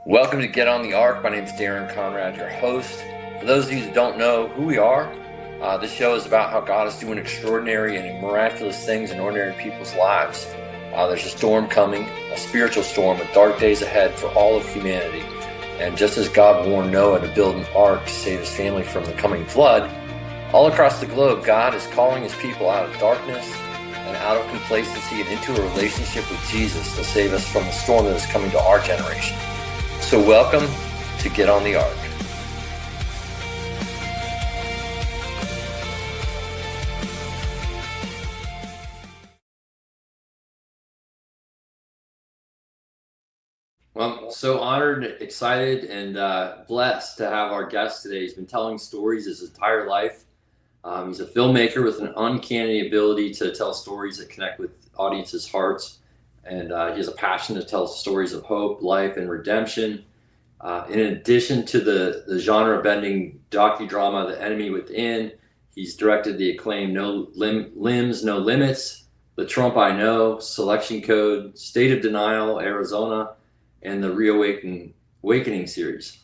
Welcome to Get on the Ark. My name is Darren Conrad, your host. For those of you that don't know who we are, this show is about how God is doing extraordinary and miraculous things in ordinary people's lives. There's a storm coming, a spiritual storm with dark days ahead for all of humanity. And just as God warned Noah to build an ark to save his family from the coming flood, all across the globe, God is calling his people out of darkness and out of complacency and into a relationship with Jesus to save us from the storm that is coming to our generation. So welcome to Get on the Ark. Well, I'm so honored, excited, and blessed to have our guest today. He's been telling stories his entire life. He's a filmmaker with an uncanny ability to tell stories that connect with audiences' hearts. And he has a passion to tell stories of hope, life, and redemption. In addition to the genre-bending docudrama The Enemy Within, he's directed the acclaimed No Limbs, No Limits, The Trump I Know, Selection Code, State of Denial, Arizona, and the Reawakening series.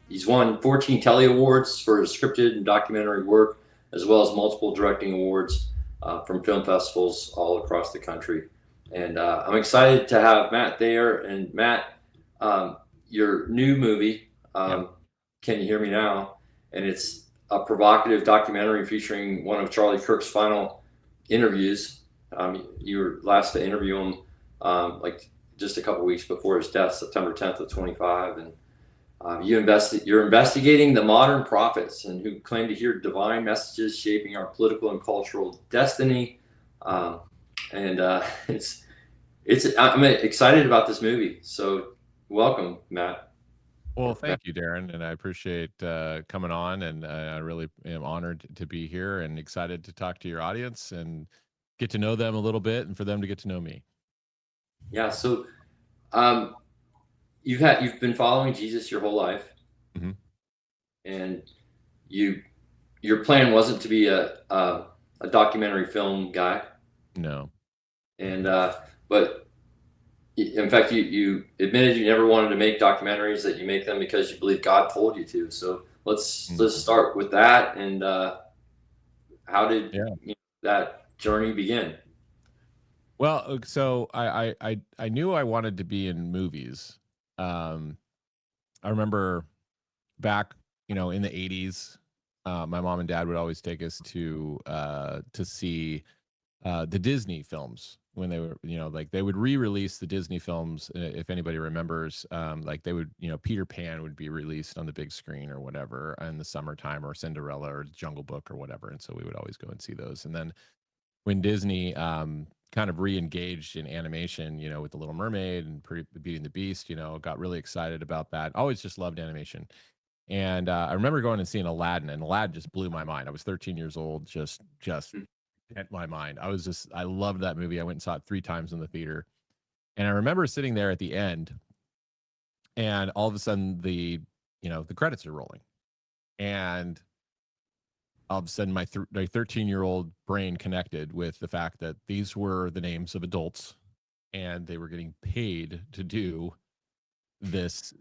He's won 14 Telly Awards for his scripted and documentary work, as well as multiple directing awards from film festivals all across the country. And I'm excited to have Matt there. And Matt, your new movie, Can You Hear Me Now? And it's a provocative documentary featuring one of Charlie Kirk's final interviews. You were last to interview him like just a couple weeks before his death, September 10th of 25. And you're investigating the modern prophets and who claim to hear divine messages shaping our political and cultural destiny. I'm excited about this movie. So welcome, Matt. Well, thank you, Darren, and I appreciate coming on, and I really am honored to be here and excited to talk to your audience and get to know them a little bit, and for them to get to know me. Yeah. So, you've been following Jesus your whole life, and your plan wasn't to be a documentary film guy. No. And but in fact, you admitted you never wanted to make documentaries, that you make them because you believe God told you to. So let's start with that. And how did that journey begin? Well, so I knew I wanted to be in movies. I remember back, in the 80s, my mom and dad would always take us to see the Disney films when they were, like they would re-release the Disney films. If anybody remembers, like they would, Peter Pan would be released on the big screen or whatever in the summertime, or Cinderella or Jungle Book or whatever. And so we would always go and see those. And then when Disney kind of re-engaged in animation, with The Little Mermaid and Beauty and the Beast, got really excited about that. Always just loved animation. And I remember going and seeing Aladdin, and Aladdin just blew my mind. I was 13 years old, just hit my mind. I loved that movie. I went and saw it 3 times in the theater. And I remember sitting there at the end, and all of a sudden the credits are rolling. And all of a sudden my 13-year-old brain connected with the fact that these were the names of adults, and they were getting paid to do this,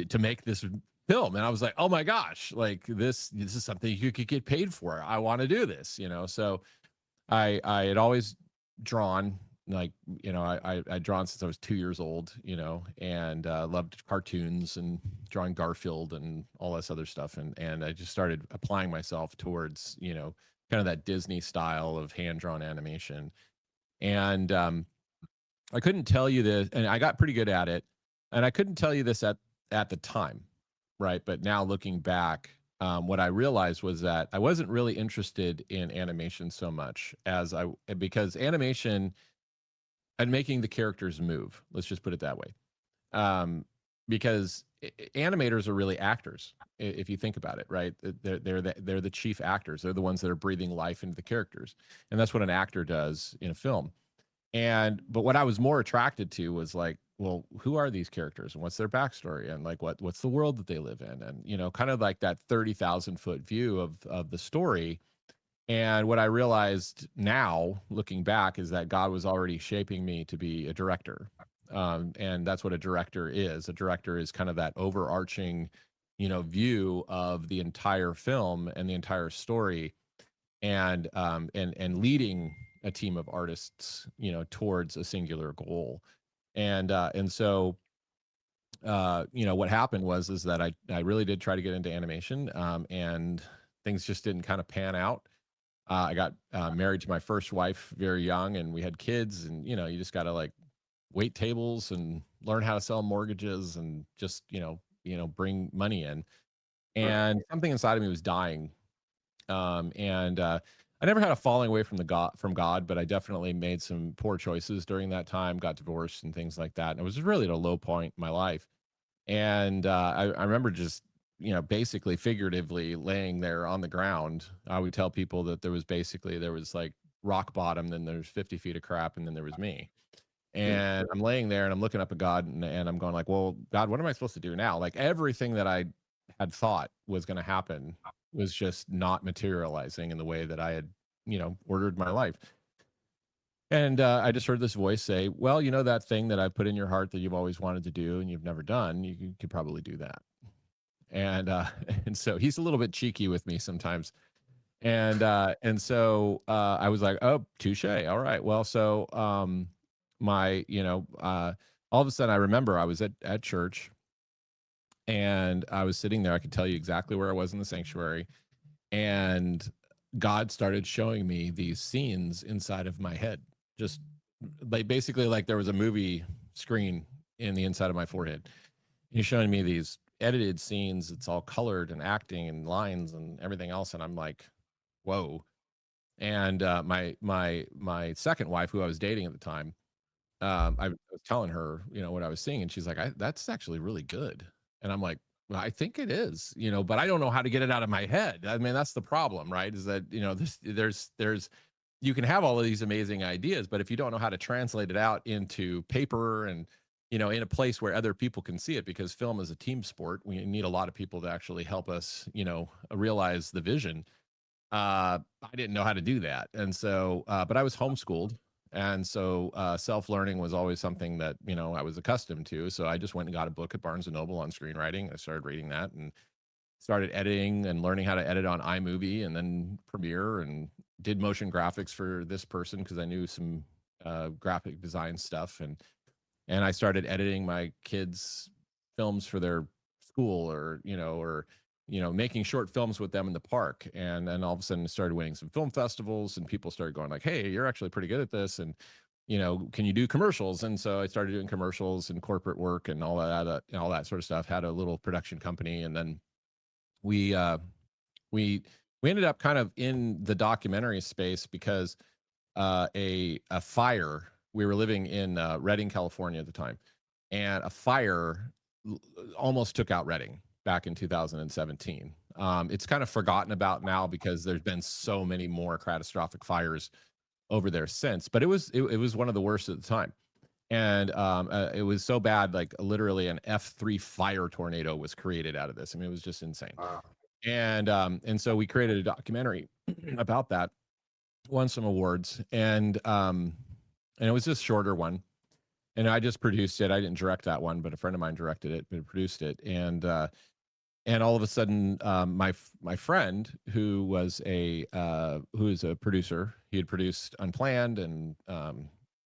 to make this film. And I was like, oh my gosh, like this is something you could get paid for. I want to do this, so I had always drawn, like, I'd drawn since I was 2 years old, and loved cartoons and drawing Garfield and all this other stuff. And I just started applying myself towards, kind of that Disney style of hand-drawn animation. And I couldn't tell you this, and I got pretty good at it. And I couldn't tell you this at the time, right? But now looking back, what I realized was that I wasn't really interested in animation so much because animation and making the characters move. Let's just put it that way. Because animators are really actors, if you think about it, right? They're the chief actors. They're the ones that are breathing life into the characters, and that's what an actor does in a film. But what I was more attracted to was like, well, who are these characters and what's their backstory, and like what's the world that they live in, and kind of like that 30,000-foot view of the story. And what I realized now, looking back, is that God was already shaping me to be a director. And that's what a director is. A director is kind of that overarching, view of the entire film and the entire story, and leading a team of artists, towards a singular goal. And so what happened was is that I really did try to get into animation, and things just didn't kind of pan out. I got married to my first wife very young, and we had kids, and you just got to like wait tables and learn how to sell mortgages and just bring money in. Right. And something inside of me was dying. And I never had a falling away from God, but I definitely made some poor choices during that time, got divorced and things like that. And it was really at a low point in my life. And I remember just, basically figuratively laying there on the ground. I would tell people that there was like rock bottom, then there's 50 feet of crap, and then there was me. Hmm. And I'm laying there and I'm looking up at God, and I'm going like, well, God, what am I supposed to do now? Like everything that I had thought was going to happen was just not materializing in the way that I had, ordered my life. And I just heard this voice say, well, that thing that I put in your heart that you've always wanted to do and you've never done, you could probably do that. And and so he's a little bit cheeky with me sometimes. And so I was like, oh, touche. All right. Well, so my, all of a sudden I remember I was at church, and I was sitting there. I could tell you exactly where I was in the sanctuary. And God started showing me these scenes inside of my head. Just like basically like there was a movie screen in the inside of my forehead. He's showing me these edited scenes. It's all colored and acting and lines and everything else. And I'm like, whoa. And my second wife, who I was dating at the time, I was telling her, what I was seeing, and she's like, "That's actually really good." And I'm like, "Well, I think it is, but I don't know how to get it out of my head." I mean, that's the problem, right? Is that there's you can have all of these amazing ideas, but if you don't know how to translate it out into paper and in a place where other people can see it, because film is a team sport, we need a lot of people to actually help us, realize the vision. I didn't know how to do that. And so, but I was homeschooled. And so self-learning was always something that, I was accustomed to. So I just went and got a book at Barnes and Noble on screenwriting. I started reading that and started editing and learning how to edit on iMovie and then Premiere, and did motion graphics for this person because I knew some graphic design stuff. And I started editing my kids' films for their school, or making short films with them in the park. And then all of a sudden started winning some film festivals, and people started going like, hey, you're actually pretty good at this, and can you do commercials? And so I started doing commercials and corporate work and all that sort of stuff. Had a little production company, and then we uh we we ended up kind of in the documentary space because a fire. We were living in Redding, California at the time, and a fire almost took out Redding back in 2017. It's kind of forgotten about now because there's been so many more catastrophic fires over there since, but it was one of the worst at the time. And it was so bad, like literally an F3 fire tornado was created out of this. I mean, it was just insane. Wow. And so we created a documentary about that, won some awards, and it was just a shorter one, and I just produced it. I didn't direct that one, but a friend of mine directed it, but produced it. And all of a sudden, my friend, who is a producer, he had produced Unplanned, and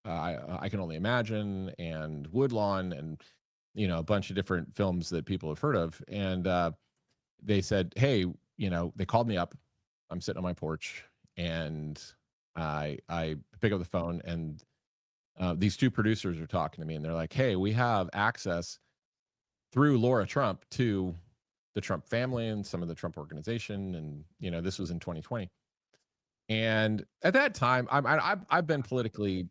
I Can Only Imagine, and Woodlawn, and a bunch of different films that people have heard of. And they said, hey, they called me up. I'm sitting on my porch, and I pick up the phone, and these two producers are talking to me, and they're like, hey, we have access through Laura Trump to the Trump family and some of the Trump organization. And, this was in 2020. And at that time, I've been politically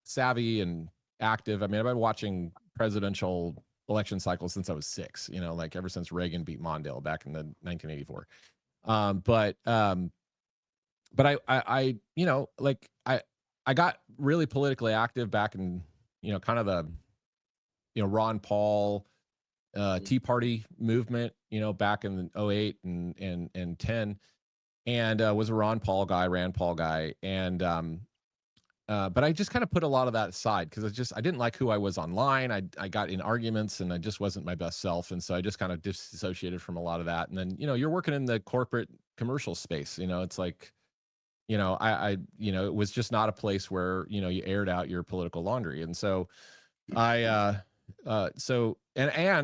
savvy and active. I mean, I've been watching presidential election cycles since I was 6, like ever since Reagan beat Mondale back in the 1984. But like I got really politically active back in, kind of the, Ron Paul, Mhm. Tea Party movement, back in '08 and 10, and was a Ron Paul guy, Rand Paul guy. And but I just kind of put a lot of that aside because I didn't like who I was online. I got in arguments and I just wasn't my best self, and so I just kind of disassociated from a lot of that. And then you're working in the corporate commercial space. It's like it was just not a place where you aired out your political laundry. And so and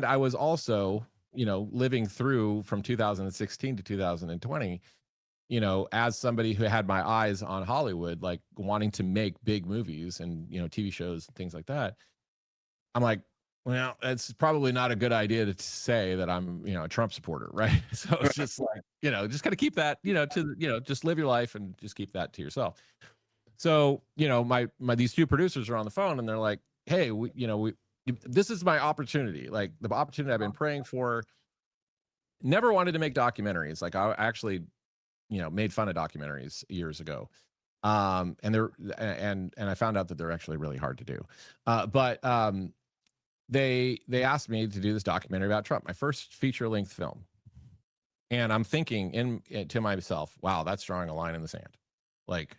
I was also living through from 2016 to 2020, as somebody who had my eyes on Hollywood, like wanting to make big movies and, TV shows and things like that. I'm like, well, it's probably not a good idea to say that I'm, a Trump supporter, right? So it's just like, just got to keep that, just live your life and just keep that to yourself. So, my these two producers are on the phone and they're like, hey, this is my opportunity, like the opportunity I've been praying for. Never wanted to make documentaries. Like I actually made fun of documentaries years ago. And they're and I found out that they're actually really hard to do. But they asked me to do this documentary about Trump, my first feature length film. And I'm thinking to myself, wow, that's drawing a line in the sand. Like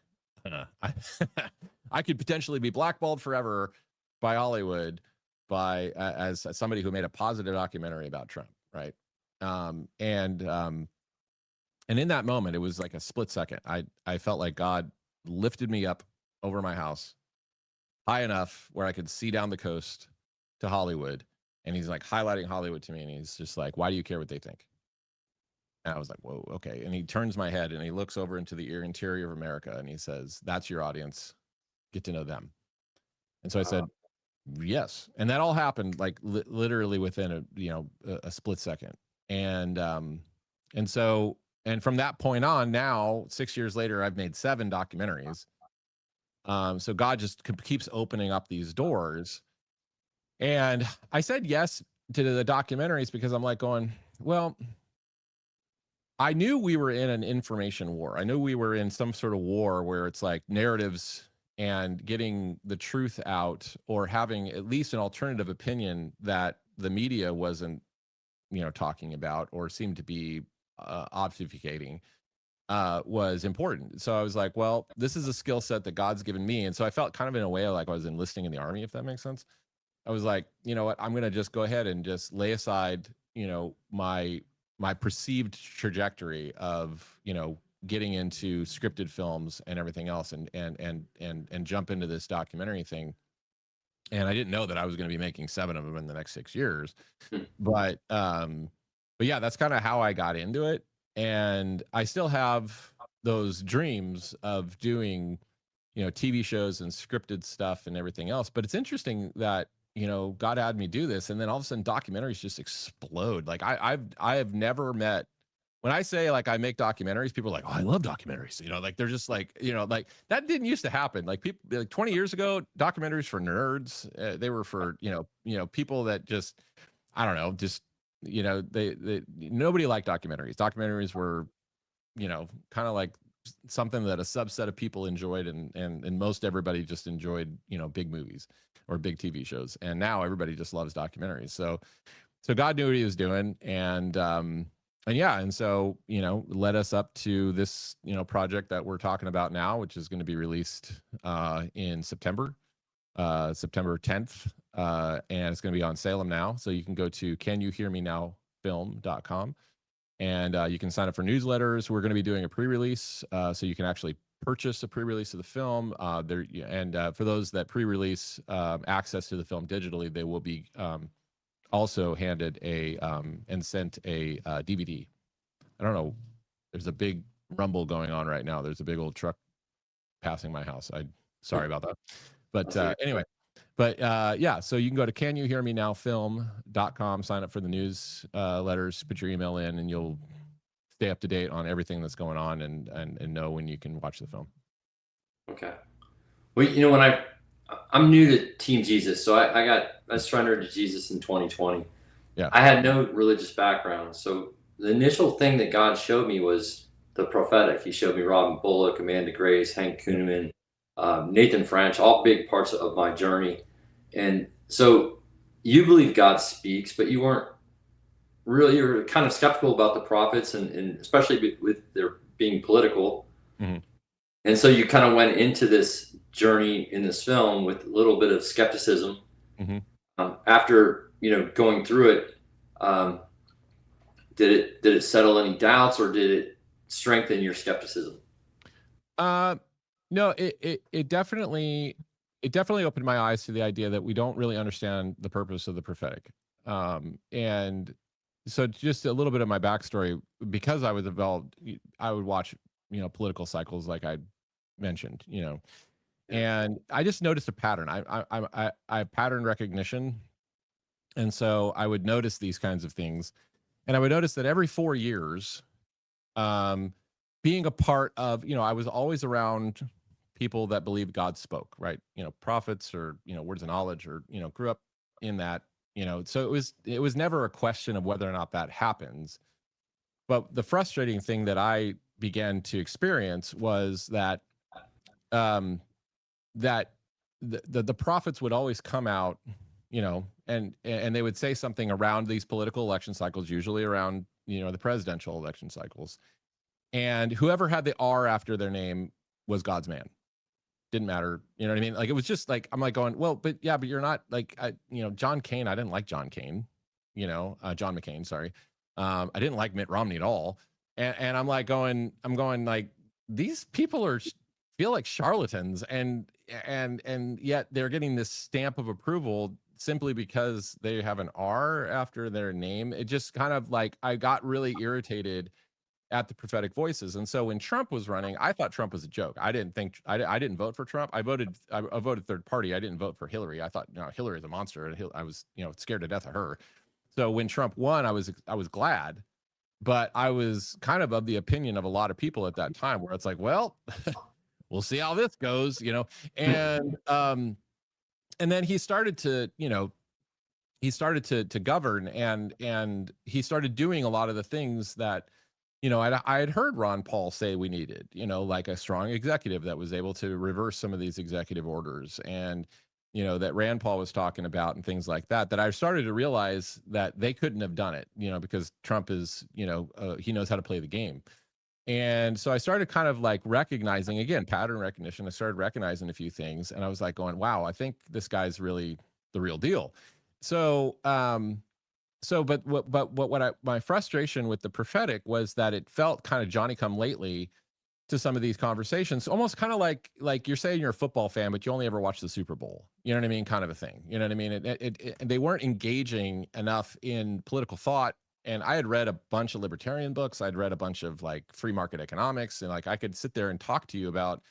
I could potentially be blackballed forever by Hollywood as somebody who made a positive documentary about Trump, right? And in that moment, it was like a split second. I felt like God lifted me up over my house high enough where I could see down the coast to Hollywood. And he's like highlighting Hollywood to me. And he's just like, why do you care what they think? And I was like, whoa, okay. And he turns my head and he looks over into the interior of America and he says, that's your audience. Get to know them. And so I said, yes. And that all happened like literally within a split second. And from that point on, now 6 years later, I've made 7 documentaries. So God just keeps opening up these doors. And I said yes to the documentaries because I'm like going, well, I knew we were in an information war. I knew we were in some sort of war where it's like narratives and getting the truth out or having at least an alternative opinion that the media wasn't, talking about or seemed to be obfuscating was important. So I was like, well, this is a skill set that God's given me. And so I felt kind of in a way like I was enlisting in the army, if that makes sense. I was like, you know what, I'm going to just go ahead and just lay aside, my perceived trajectory of, getting into scripted films and everything else and jump into this documentary thing. And I didn't know that I was going to be making 7 of them in the next 6 years. But yeah, that's kind of how I got into it. And I still have those dreams of doing, TV shows and scripted stuff and everything else. But it's interesting that, God had me do this. And then all of a sudden documentaries just explode. Like I have never met, when I say like I make documentaries, people are like, oh, I love documentaries. Like they're just like, like that didn't used to happen. Like people like 20 years ago, documentaries for nerds, they were for, people that just, I don't know, just, they nobody liked documentaries. Documentaries were, kind of like something that a subset of people enjoyed and most everybody just enjoyed, big movies or big TV shows. And now everybody just loves documentaries. So God knew what he was doing. And yeah, and so, led us up to this, project that we're talking about now, which is going to be released in September 10th. And it's going to be on Salem now. So you can go to canyouhearmenowfilm.com and you can sign up for newsletters. We're going to be doing a pre-release. So you can actually purchase a pre-release of the film for those that pre-release access to the film digitally, they will be also handed and sent a DVD. I don't know. There's a big rumble going on right now. There's a big old truck passing my house. Sorry about that. But anyway, yeah, so you can go to canyouhearmenowfilm.com, sign up for the news letters, put your email in, and you'll stay up to date on everything that's going on and know when you can watch the film. Okay. Well, when I'm new to Team Jesus, so I surrendered to Jesus in 2020. Yeah. I had no religious background, so the initial thing that God showed me was the prophetic. He showed me Robin Bullock, Amanda Grace, Hank Kuhneman, Nathan French, all big parts of my journey. And so you believe God speaks, but you're kind of skeptical about the prophets and especially with their being political. Mm-hmm. And so you kind of went into this journey in this film with a little bit of skepticism. Hmm. After going through it, um, did it settle any doubts, or did it strengthen your skepticism? Uh, no, it definitely opened my eyes to the idea that we don't really understand the purpose of the prophetic. And so just a little bit of my backstory, because I was involved, I would watch, political cycles like I mentioned, Yeah. and I just noticed a pattern. I have pattern recognition, and so I would notice these kinds of things, and I would notice that every 4 years, um, being a part of, I was always around people that believed God spoke, right? Prophets, or words of knowledge, or grew up in that. So it was never a question of whether or not that happens. But the frustrating thing that I began to experience was that um, that the prophets would always come out, and they would say something around these political election cycles, usually around the presidential election cycles, and whoever had the R after their name was God's man. Didn't matter, you know what I mean? Like, it was just like, I'm like going, well, but yeah, but you're not like, John Kane. I didn't like John Kane, John McCain. Sorry, I didn't like Mitt Romney at all. And I'm going like, these people feel like charlatans, and yet they're getting this stamp of approval simply because they have an R after their name. It just kind of like, I got really irritated at the prophetic voices. And so when Trump was running, I thought Trump was a joke. I didn't think I didn't vote for Trump. I voted third party. I didn't vote for Hillary. I thought, no, Hillary is a monster, and I was scared to death of her. So when Trump won, I was glad, but I was kind of the opinion of a lot of people at that time, where it's like, well, we'll see how this goes, and then he started to govern, and he started doing a lot of the things that I had heard Ron Paul say we needed, like a strong executive that was able to reverse some of these executive orders, and that Rand Paul was talking about, and things like that. That I started to realize that they couldn't have done it, because Trump is, he knows how to play the game. And so I started kind of like recognizing, again, pattern recognition. I started recognizing a few things, and I was like going, wow, I think this guy's really the real deal. So, my frustration with the prophetic was that it felt kind of Johnny come lately to some of these conversations, almost kind of like you're saying you're a football fan, but you only ever watch the Super Bowl. You know what I mean? Kind of a thing. You know what I mean? And they weren't engaging enough in political thought. And I had read a bunch of libertarian books. I'd read a bunch of like free market economics, and like I could sit there and talk to you about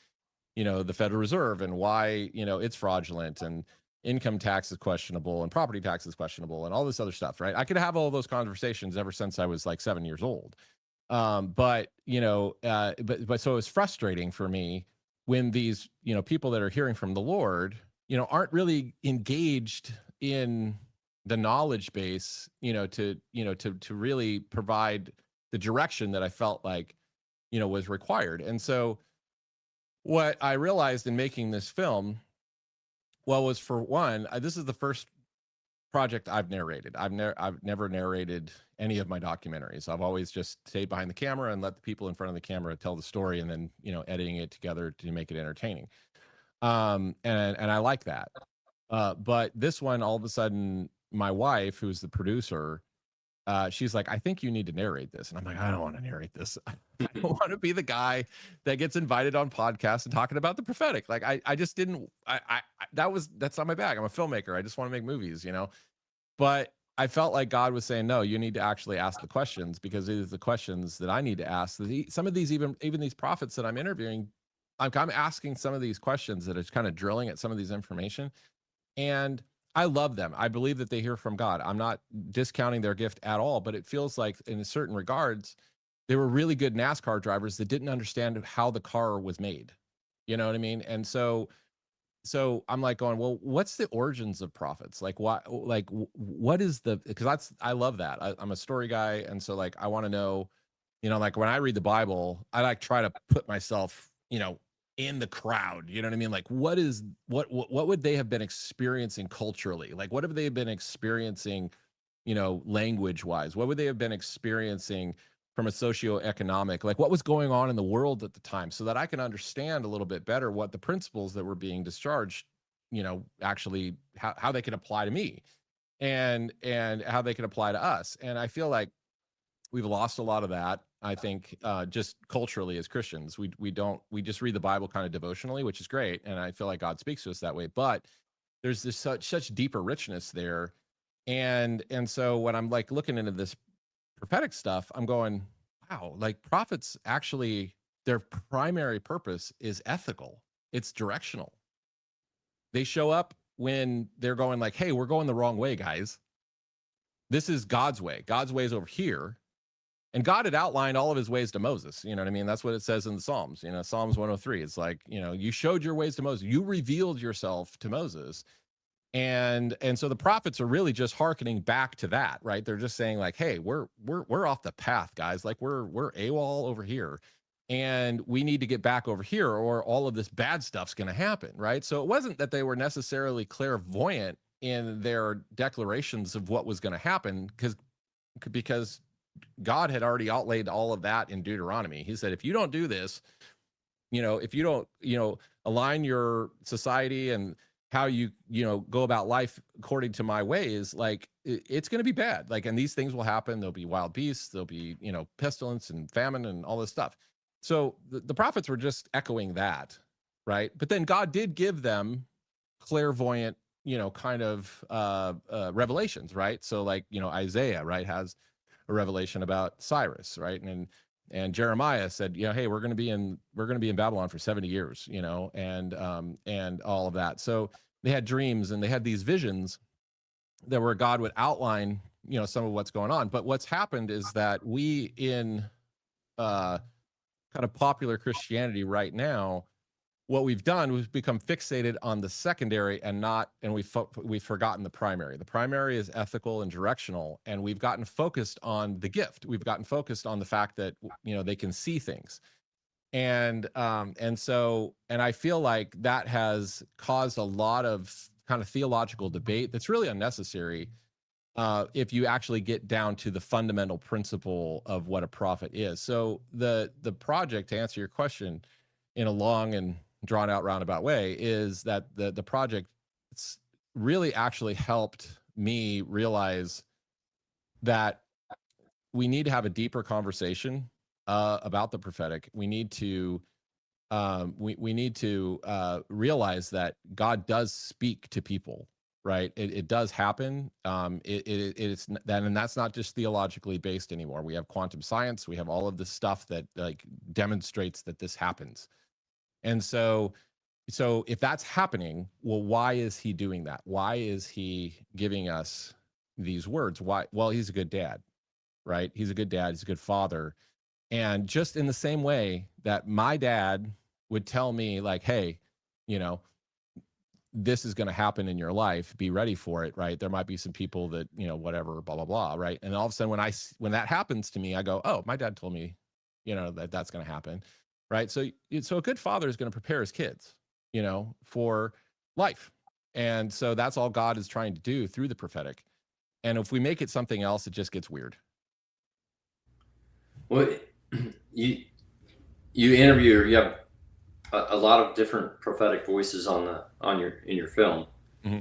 the Federal Reserve, and why it's fraudulent, and income tax is questionable, and property tax is questionable, and all this other stuff, right? I could have all those conversations ever since I was like 7 years old. But so it's frustrating for me when these people that are hearing from the Lord aren't really engaged in the knowledge base, to really provide the direction that I felt like was required. And so what I realized in making this film, well, was, for one, this is the first project I've narrated. I've never narrated any of my documentaries. I've always just stayed behind the camera and let the people in front of the camera tell the story, and then editing it together to make it entertaining. And I like that. But this one, all of a sudden, my wife, who's the producer, she's like, I think you need to narrate this. And I'm like, I don't want to narrate this. I don't want to be the guy that gets invited on podcasts and talking about the prophetic. Like, I just didn't, that's not my bag. I'm a filmmaker. I just want to make movies. But I felt like God was saying, no, you need to actually ask the questions, because these are the questions that I need to ask. Some of these, even these prophets that I'm interviewing, I'm asking some of these questions that is kind of drilling at some of these information. And I love them. I believe that they hear from God. I'm not discounting their gift at all, but it feels like in certain regards, they were really good NASCAR drivers that didn't understand how the car was made. You know what I mean? And so I'm like going, well, what's the origins of prophets? Like, why, like, what is because I love that. I'm a story guy. And so like, I want to know, like when I read the Bible, I like try to put myself, in the crowd. You know what I mean? Like, what would they have been experiencing culturally? Like, what have they been experiencing, language wise? What would they have been experiencing from a socioeconomic, like what was going on in the world at the time, so that I can understand a little bit better what the principles that were being discharged, actually how they can apply to me, and how they can apply to us. And I feel like we've lost a lot of that. I think just culturally as Christians, we just read the Bible kind of devotionally, which is great, and I feel like God speaks to us that way. But there's this such deeper richness there, and so when I'm like looking into this prophetic stuff, I'm going, wow, like prophets actually, their primary purpose is ethical. It's directional. They show up when they're going like, hey, we're going the wrong way, guys. This is God's way. God's way is over here. And God had outlined all of his ways to Moses. You know what I mean? That's what it says in the Psalms. Psalms 103. It's like, you showed your ways to Moses. You revealed yourself to Moses. And so the prophets are really just hearkening back to that, right? They're just saying like, hey, we're off the path, guys. Like we're AWOL over here, and we need to get back over here, or all of this bad stuff's going to happen, right? So it wasn't that they were necessarily clairvoyant in their declarations of what was going to happen, because God had already outlaid all of that in Deuteronomy. He said, if you don't do this, if you don't, align your society and how you go about life according to my ways, like it's going to be bad. Like, and these things will happen. There'll be wild beasts. There'll be, pestilence and famine and all this stuff. So the prophets were just echoing that, right? But then God did give them clairvoyant, kind of revelations, right? So like, Isaiah, right, has a revelation about Cyrus, right? And Jeremiah said, hey, we're going to be in Babylon for 70 years, and all of that. So they had dreams and they had these visions that where God would outline, some of what's going on. But what's happened is that we in kind of popular Christianity right now, what we've done, we've become fixated on the secondary and we've forgotten the primary. The primary is ethical and directional, and we've gotten focused on the gift. We've gotten focused on the fact that they can see things, and I feel like that has caused a lot of kind of theological debate that's really unnecessary. If you actually get down to the fundamental principle of what a prophet is. So the project, to answer your question in a long and drawn out roundabout way, is that the project really actually helped me realize that we need to have a deeper conversation about the prophetic. We need to we need to realize that God does speak to people, right? It does happen. It's that, and that's not just theologically based anymore. We have quantum science. We have all of this stuff that like demonstrates that this happens. And so if that's happening, well, why is he doing that? Why is he giving us these words? Why? Well, he's a good dad, right? He's a good dad. He's a good father. And just in the same way that my dad would tell me like, hey, this is going to happen in your life, be ready for it, right? There might be some people that, whatever, blah, blah, blah, right? And all of a sudden when that happens to me, I go, oh, my dad told me, that's going to happen. Right. So a good father is going to prepare his kids, for life. And so that's all God is trying to do through the prophetic. And if we make it something else, it just gets weird. Well, you you have a lot of different prophetic voices in your film. Mm-hmm.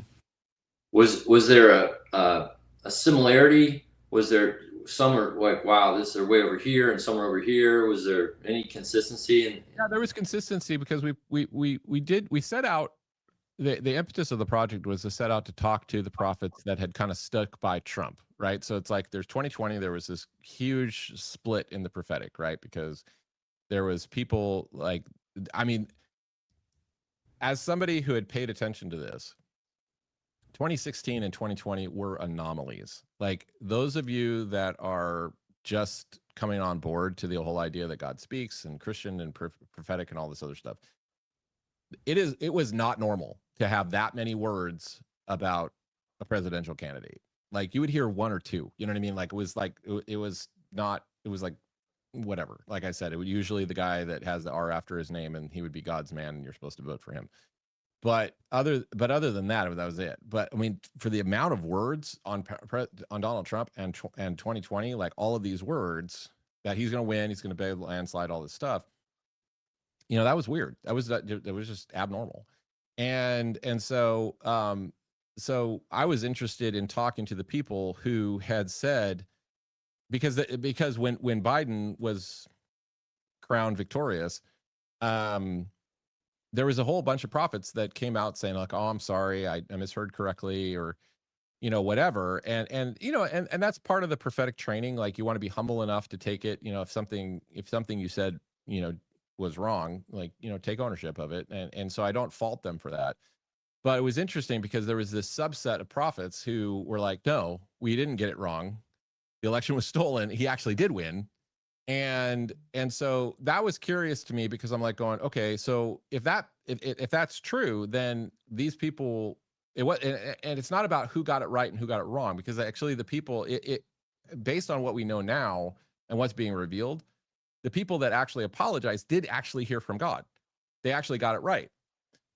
Was there a similarity? Was there some are like, wow, this are way over here, and some are over here? Was there any consistency? Yeah, there was consistency because we set out. The impetus of the project was to set out to talk to the prophets that had kind of stuck by Trump, right? So it's like there's 2020, there was this huge split in the prophetic, right? Because there was people like, I mean, as somebody who had paid attention to this, 2016 and 2020 were anomalies. Like those of you that are just coming on board to the whole idea that God speaks and Christian and prophetic and all this other stuff, it was not normal to have that many words about a presidential candidate. Like you would hear one or two, you know what I mean? Like it was like whatever. Like I said, it would usually the guy that has the R after his name, and he would be God's man, and you're supposed to vote for him. But other than that was it. But I mean, for the amount of words on Donald Trump and 2020, like all of these words that he's going to win, he's going to be able to landslide, all this stuff. You know, that was weird. That was just abnormal. And so I was interested in talking to the people who had said, because when Biden was crowned victorious, there was a whole bunch of prophets that came out saying like, "Oh, I'm sorry, I misheard correctly," or whatever. And and that's part of the prophetic training. Like, you want to be humble enough to take it. If something you said was wrong, like, take ownership of it. And so I don't fault them for that. But it was interesting because there was this subset of prophets who were like, "No, we didn't get it wrong. The election was stolen. He actually did win." And so that was curious to me, because I'm like going, okay, so if that's true, then these people, and it's not about who got it right and who got it wrong, because actually the people, based on what we know now and what's being revealed, the people that actually apologized did actually hear from God. They actually got it right.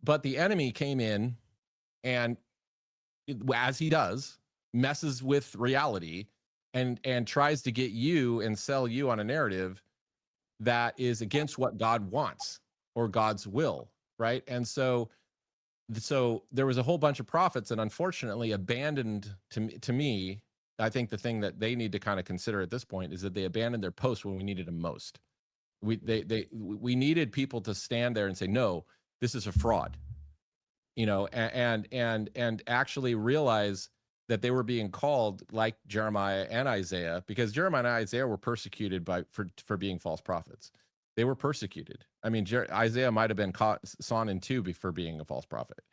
But the enemy came in and, as he does, messes with reality and tries to get you and sell you on a narrative that is against what God wants or God's will, right? And so there was a whole bunch of prophets that unfortunately abandoned, to me, I think the thing that they need to kind of consider at this point is that they abandoned their post when we needed them most. We needed people to stand there and say, "No, this is a fraud," and actually realize that they were being called, like Jeremiah and Isaiah, because Jeremiah and Isaiah were persecuted for being false prophets. They were persecuted. I mean, Isaiah might have been sawn in two for being a false prophet,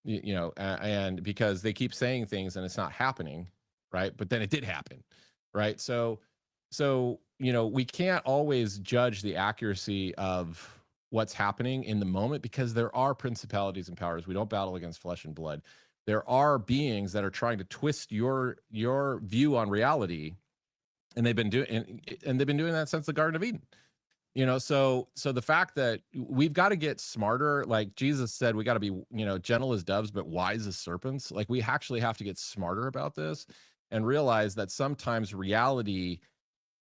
and because they keep saying things and it's not happening, right? But then it did happen, right? So we can't always judge the accuracy of what's happening in the moment, because there are principalities and powers. We don't battle against flesh and blood. There are beings that are trying to twist your view on reality, and they've been doing that since the Garden of Eden. So the fact that we've got to get smarter, like Jesus said, we got to be gentle as doves but wise as serpents. Like, we actually have to get smarter about this and realize that sometimes reality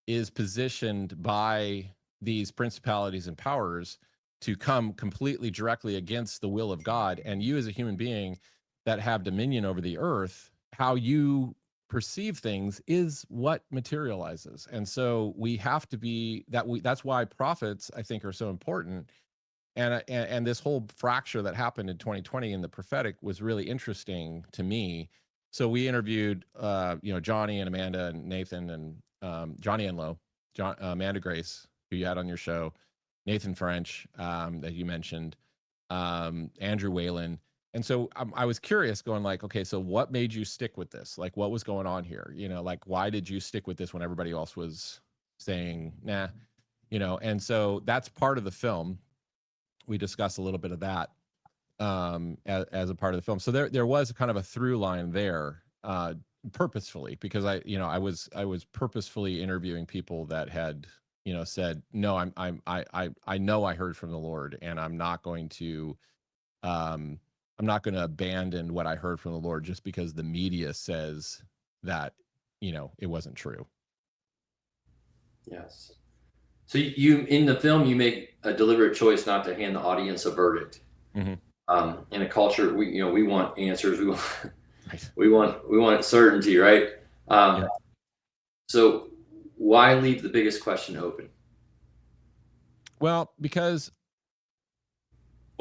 is positioned by these principalities and powers to come completely directly against the will of God. And you, as a human being that have dominion over the earth, how you perceive things is what materializes. And so we have to be that's why prophets, I think, are so important. And this whole fracture that happened in 2020 in the prophetic was really interesting to me. So we interviewed Johnny and Amanda and Nathan and Johnny Enlow, Amanda Grace, who you had on your show, Nathan French, that you mentioned, Andrew Whalen. And so I was curious, going like, okay, so what made you stick with this? Like, what was going on here? Like, why did you stick with this when everybody else was saying, nah, and so that's part of the film. We discussed a little bit of that as a part of the film. So there was kind of a through line there, purposefully, because I was purposefully interviewing people that had said, no, I know I heard from the Lord, and I'm not going to abandon what I heard from the Lord just because the media says that it wasn't true. Yes. So you in the film, you make a deliberate choice not to hand the audience a verdict. Mm-hmm. In a culture, we want answers. Right. We want certainty, right? Yeah. So why leave the biggest question open? Well, because,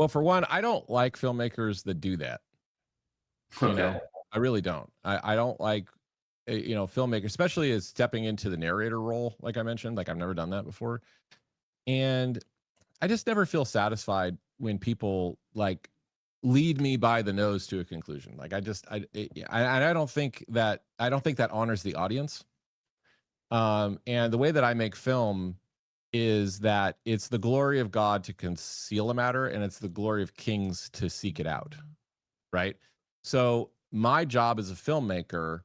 for one, I don't like filmmakers that do that. Okay. I really don't. I don't like, filmmakers, especially as stepping into the narrator role, like I mentioned. Like, I've never done that before. And I just never feel satisfied when people like lead me by the nose to a conclusion. Like, I don't think that honors the audience. And the way that I make film is that it's the glory of God to conceal a matter, and it's the glory of kings to seek it out. Right. So my job as a filmmaker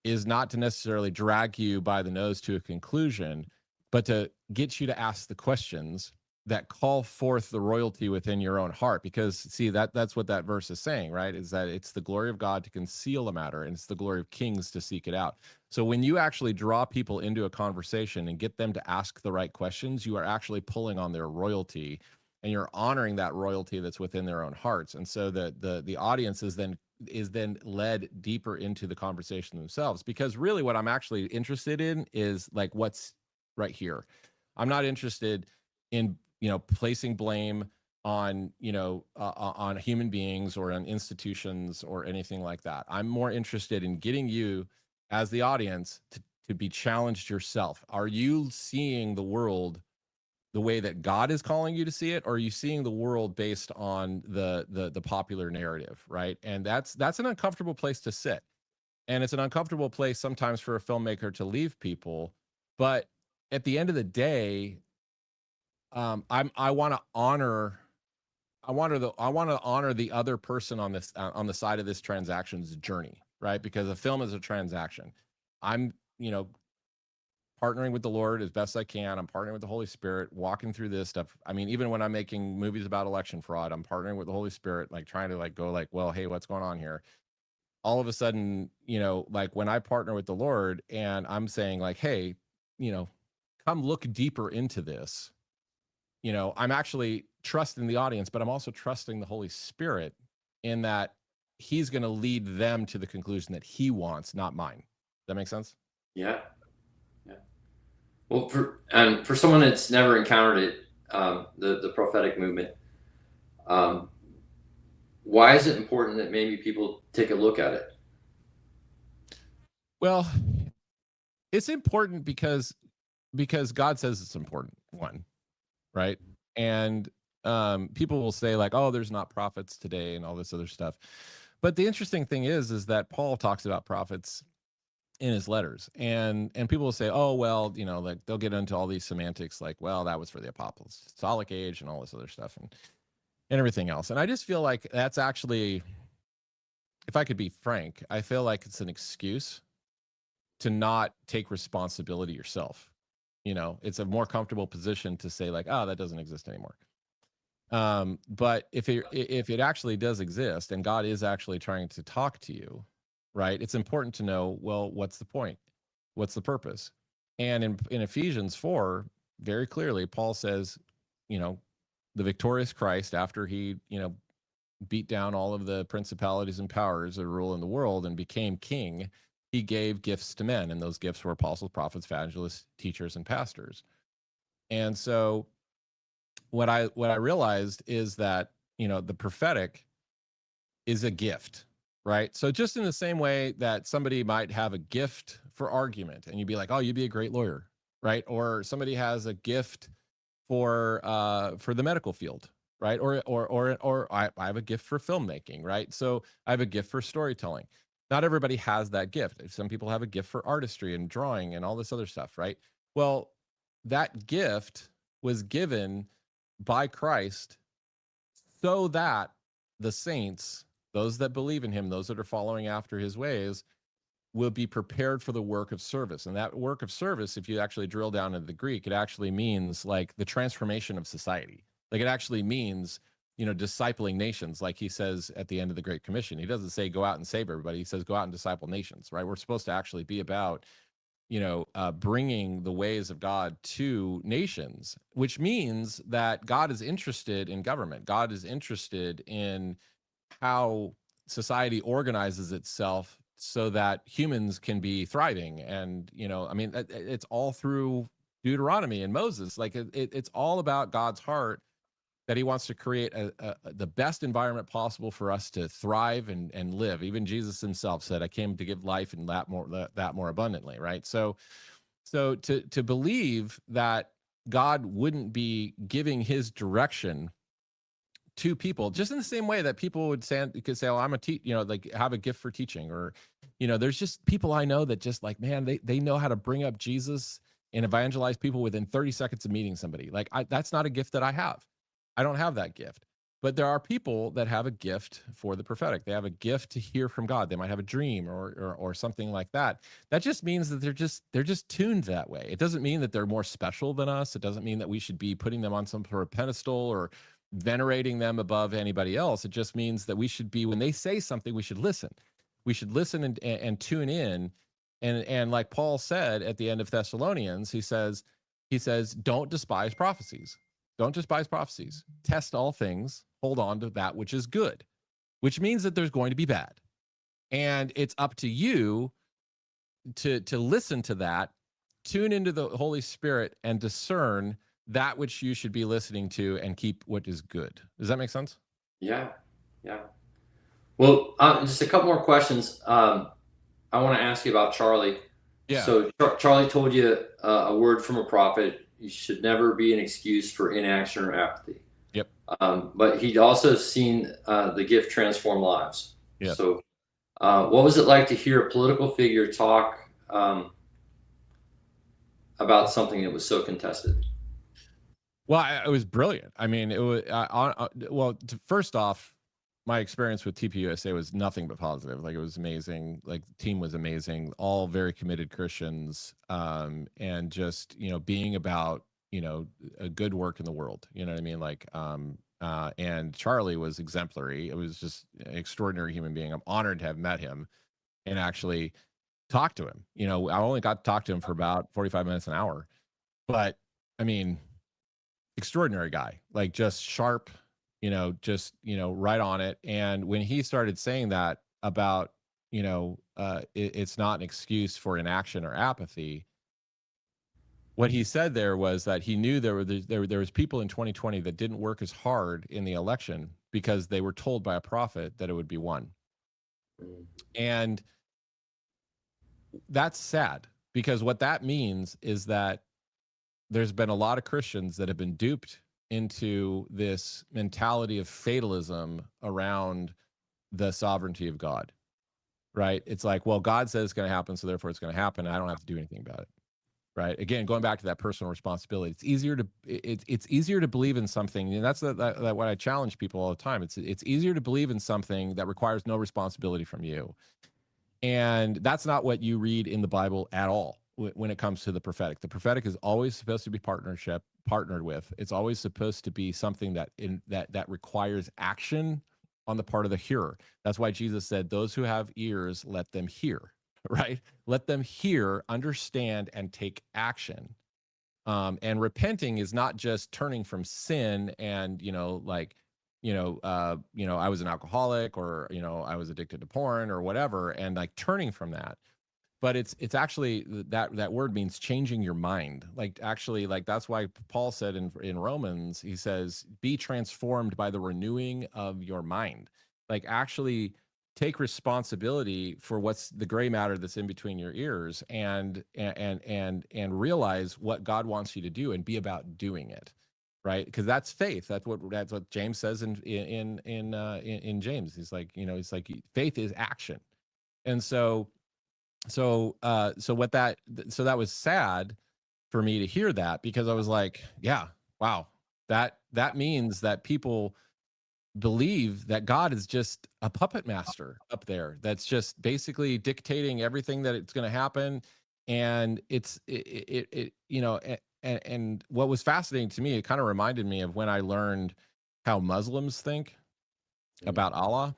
is not to necessarily drag you by the nose to a conclusion, but to get you to ask the questions that call forth the royalty within your own heart. Because see, that's what that verse is saying, right? Is that it's the glory of God to conceal a matter, and it's the glory of kings to seek it out. So when you actually draw people into a conversation and get them to ask the right questions, you are actually pulling on their royalty, and you're honoring that royalty that's within their own hearts. And so the audience is then led deeper into the conversation themselves. Because really what I'm actually interested in is like what's right here. I'm not interested in placing blame on on human beings or on institutions or anything like that. I'm more interested in getting you as the audience to be challenged yourself. Are you seeing the world the way that God is calling you to see it, or are you seeing the world based on the popular narrative, right? And that's an uncomfortable place to sit, and it's an uncomfortable place sometimes for a filmmaker to leave people. But at the end of the day, I want to honor I want to honor the other person on this on the side of this transaction's journey, right? Because a film is a transaction. I'm partnering with the Lord as best I can. I'm partnering with the Holy Spirit, walking through this stuff. I mean, even when I'm making movies about election fraud, I'm partnering with the Holy Spirit, like trying to like go like, well, hey, what's going on here? All of a sudden, like when I partner with the Lord and I'm saying like, hey, come look deeper into this. I'm actually trusting the audience, but I'm also trusting the Holy Spirit in that he's going to lead them to the conclusion that he wants, not mine. That makes sense? Yeah. Yeah. Well, for someone that's never encountered it, the prophetic movement, um, why is it important that maybe people take a look at it? Well, it's important because God says it's important. One, right? And people will say like, oh, there's not prophets today and all this other stuff. But the interesting thing is that Paul talks about prophets in his letters, and people will say, oh, well, like they'll get into all these semantics like, well, that was for the apostolic age and all this other stuff and everything else. And I just feel like that's actually, if I could be frank, I feel like it's an excuse to not take responsibility yourself. It's a more comfortable position to say like, oh, that doesn't exist anymore. But if it actually does exist and God is actually trying to talk to you, right, it's important to know, well, what's the point? What's the purpose? And in Ephesians 4, very clearly, Paul says, the victorious Christ, after he, beat down all of the principalities and powers that rule in the world and became king, he gave gifts to men. And those gifts were apostles, prophets, evangelists, teachers, and pastors. And so what I realized is that, the prophetic is a gift, right? So just in the same way that somebody might have a gift for argument and you'd be like, oh, you'd be a great lawyer, right? Or somebody has a gift for the medical field, right? Or I have a gift for filmmaking, right? So I have a gift for storytelling. Not everybody has that gift. Some people have a gift for artistry and drawing and all this other stuff, right? Well, that gift was given by Christ so that the saints, those that believe in him, those that are following after his ways, will be prepared for the work of service. And that work of service, if you actually drill down into the Greek, it actually means like the transformation of society. Like it actually means, discipling nations, like he says at the end of the Great Commission. He doesn't say go out and save everybody. He says go out and disciple nations, right? We're supposed to actually be about, bringing the ways of God to nations, which means that God is interested in government. God is interested in how society organizes itself so that humans can be thriving. And, I mean, it's all through Deuteronomy and Moses. Like it's all about God's heart that he wants to create the best environment possible for us to thrive and live. Even Jesus himself said, I came to give life and that more abundantly. Right. So to believe that God wouldn't be giving his direction to people, just in the same way that people could say, oh, I'm a like have a gift for teaching, or, there's just people I know that just like, man, they know how to bring up Jesus and evangelize people within 30 seconds of meeting somebody. Like that's not a gift that I have. I don't have that gift. But there are people that have a gift for the prophetic. They have a gift to hear from God. They might have a dream or something like that. That just means that they're just tuned that way. It doesn't mean that they're more special than us. It doesn't mean that we should be putting them on some sort of pedestal or venerating them above anybody else. It just means that we should be, when they say something, we should listen. We should listen and tune in. And like Paul said at the end of Thessalonians, he says, don't despise prophecies. Don't despise prophecies. Test all things. Hold on to that which is good, which means that there's going to be bad. And it's up to you to listen to that, tune into the Holy Spirit, and discern that which you should be listening to and keep what is good. Does that make sense? Yeah, yeah. Well, just a couple more questions. I want to ask you about Charlie. Yeah. So Charlie told you a word from a prophet. You should never be an excuse for inaction or apathy. Yep. But he'd also seen the gift transform lives. Yeah. So what was it like to hear a political figure talk about something that was so contested? Well, it was brilliant. I mean, it was first off, my experience with TPUSA was nothing but positive. Like, it was amazing. Like, the team was amazing. All very committed Christians, and just being about a good work in the world. You know what I mean? Like, and Charlie was exemplary. It was just an extraordinary human being. I'm honored to have met him and actually talk to him. I only got to talk to him for about 45 minutes, an hour, but I mean, extraordinary guy, like, just sharp, just right on it. And when he started saying that about it's not an excuse for inaction or apathy, what he said there was that he knew there was people in 2020 that didn't work as hard in the election because they were told by a prophet that it would be won. Mm. And that's sad, because what that means is that there's been a lot of Christians that have been duped into this mentality of fatalism around the sovereignty of God, right? It's like, well, God says it's going to happen, so therefore it's going to happen. I don't have to do anything about it, right? Again, going back to that personal responsibility, it's easier to believe in something, and that's what I challenge people all the time. It's easier to believe in something that requires no responsibility from you. And that's not what you read in the Bible at all when it comes to the prophetic. The prophetic is always supposed to be partnered with. It's always supposed to be something that requires action on the part of the hearer. That's why Jesus said, those who have ears, let them hear, right? Let them hear, understand, and take action. And repenting is not just turning from sin and, I was an alcoholic, or, I was addicted to porn or whatever, and like turning from that. But it's actually that word means changing your mind. Like, actually, like, that's why Paul said in Romans, he says, be transformed by the renewing of your mind. Like, actually take responsibility for what's the gray matter that's in between your ears, and realize what God wants you to do and be about doing it. Right, because that's faith. That's what James says in James. He's like, faith is action. And that was sad for me to hear that, because I was like, yeah, wow, that means that people believe that God is just a puppet master up there that's just basically dictating everything that it's going to happen. And and what was fascinating to me, it kind of reminded me of when I learned how Muslims think about Allah.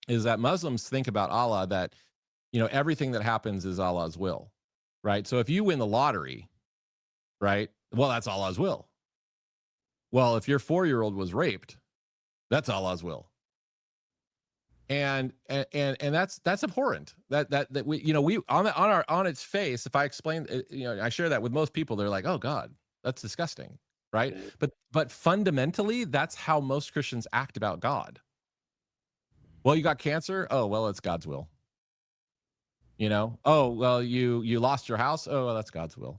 Is that Muslims think about Allah that everything that happens is Allah's will, right? So if you win the lottery, right, well, that's Allah's will. Well, if your 4-year-old was raped, that's Allah's will. And that's abhorrent. That we on its face, if I explain, I share that with most people, they're like, oh God, that's disgusting, right? But fundamentally, that's how most Christians act about God. Well, you got cancer. Oh, well, it's God's will. Oh, well, you lost your house. Oh, well, that's God's will.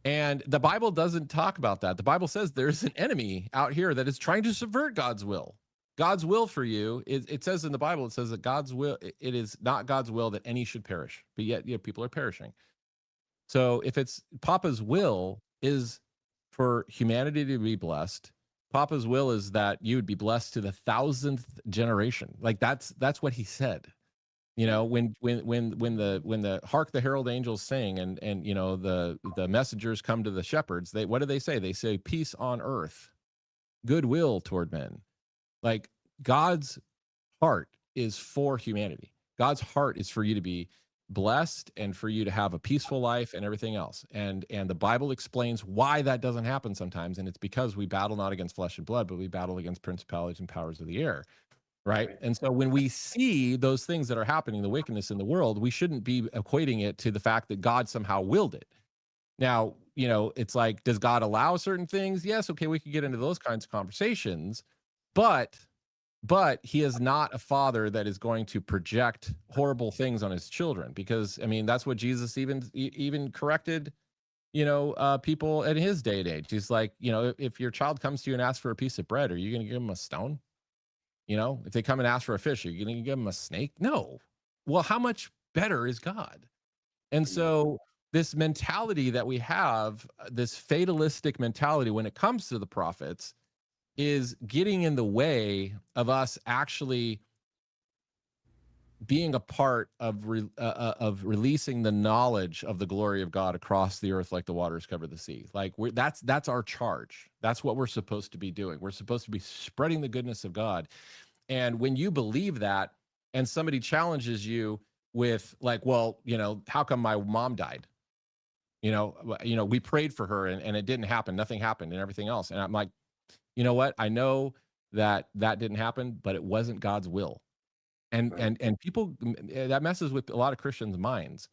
And the Bible doesn't talk about that. The Bible says there's an enemy out here that is trying to subvert God's will. God's will for you, it says in the Bible, it says that God's will, it is not God's will that any should perish, but yet people are perishing. So if it's Papa's will is for humanity to be blessed, Papa's will is that you would be blessed to the 1,000th generation. Like that's what he said. You know, when the hark the herald angels sing, and you know the messengers come to the shepherds, they, what do they say? They say peace on earth, goodwill toward men. Like God's heart is for humanity. God's heart is for you to be blessed and for you to have a peaceful life and everything else. And the Bible explains why that doesn't happen sometimes, and it's because we battle not against flesh and blood, but we battle against principalities and powers of the air. Right. Right. And so when we see those things that are happening, the wickedness in the world, we shouldn't be equating it to the fact that God somehow willed it. Now, you know, it's like, does God allow certain things? Yes. Okay. We could get into those kinds of conversations, but he is not a father that is going to project horrible things on his children, because I mean, that's what Jesus even corrected, you know, people at his day and age. He's like, you know, if your child comes to you and asks for a piece of bread, are you going to give him a stone? You know, if they come and ask for a fish, are you going to give them a snake? No. Well, how much better is God? And Amen. so, this mentality that we have, this fatalistic mentality when it comes to the prophets, is getting in the way of us actually being a part of releasing the knowledge of the glory of God across the earth like the waters cover the sea. Like that's our charge. That's what we're supposed to be doing. We're supposed to be spreading the goodness of God. And when you believe that, and somebody challenges you with like, well, you know, how come my mom died? We prayed for her and it didn't happen. Nothing happened and everything else. And I'm like, you know what? I know that didn't happen, but it wasn't God's will. And Right. and people, that messes with a lot of Christians' minds.